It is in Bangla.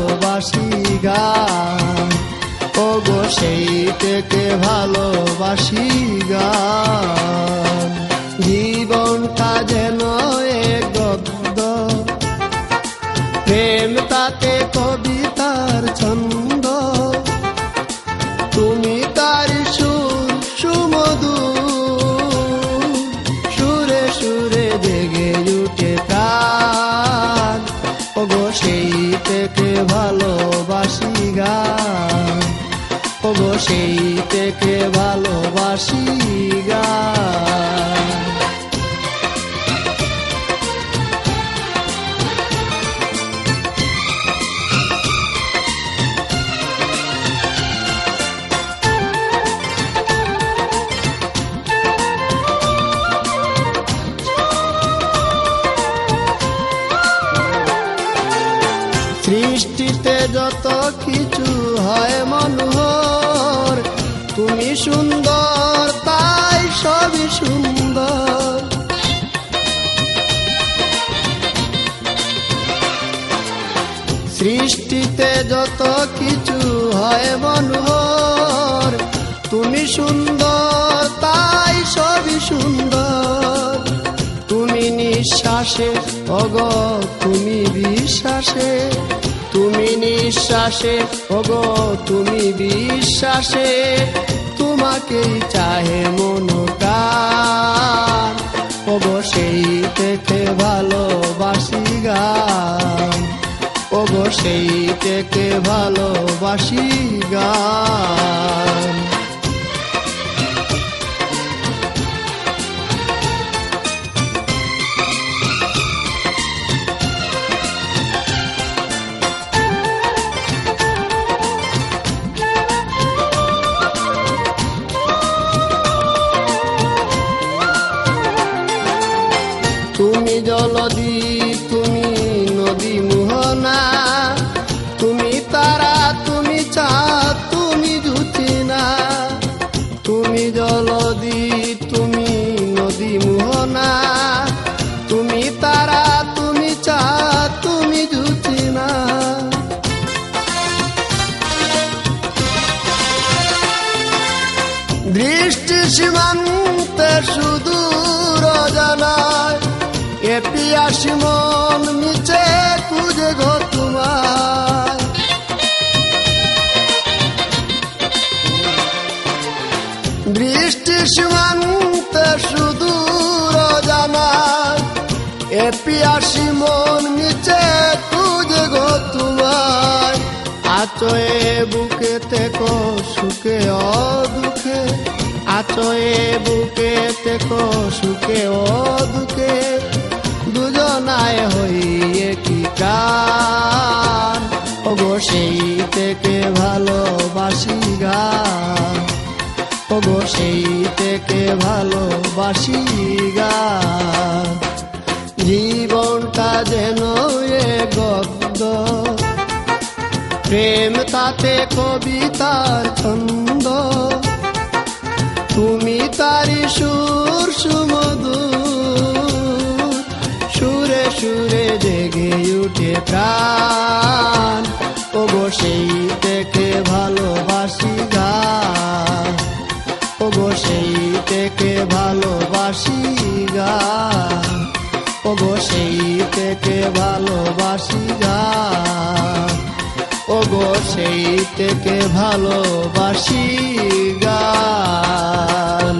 ভালোবাসি গান, ওগো সেই থেকে ভালোবাসি গান। জীবনটা যেন এক গদ্য, প্রেম তাতে কবিতার ছন্দ, তুমি তার সুর সুমধুর, সুরে সুরে জেগে উঠে প্রাণ, ওগো সেই থেকে ভালোবাসি গান, ওগো সেই থেকে ভালোবাসি গান। সৃষ্টিতে যত কিছু হয় মনোহর, তুমি সুন্দর তাই সবই সুন্দর। সৃষ্টিতে যত কিছু হয় মনোহর, তুমি সুন্দর তাই সবই সুন্দর। তুমি নিঃশ্বাসে ওগো তুমি বিশ্বাসে, তুমি নিঃশ্বাসে ওগো তুমি বিশ্বাসে, তোমাকেই চাহে মন প্রাণ, ওগো সেই থেকে ভালোবাসি গান, ওগো সেই থেকে ভালোবাসি গান। তুমি জলদি তুমি নদী মোহনা, তুমি তারা তুমি চাঁদ তুমি জুচিনা, তুমি জলদি তুমি নদী মোহনা, তুমি তারা তুমি চাঁদ তুমি জুচিনা। দৃষ্টি সীমান্তে সুদূর অজানায়, এ পিয়াসী মন নিচে খুঁজে গো তোমায়। দৃষ্টি সীমান্তে সুদূর অজানায়, এ পিয়াসী মন নিচে খুঁজে গো তোমায়। আছো এ বুকে থেকো সুখে ও দুঃখে, আছো এ বুকে থেকো সুখে ও দুঃখে, দুজনায় হইয়ে কি গান, ওগো সেই থেকে ভালোবাসি গান, ওগো সেই থেকে ভালোবাসি গান। জীবনটা যেন এ গদ্য, প্রেম তাতে কবিতার ছন্দ, তুমি তারি সুর সুমধুর, সুরে সুরে জেগে উঠে প্রাণ, ওগো সেই থেকে ভালোবাসি গান, ওগো সেই থেকে ভালোবাসি গান, ওগো সেই থেকে ভালোবাসি গান, ওগো সেই থেকে ভালোবাসি গান।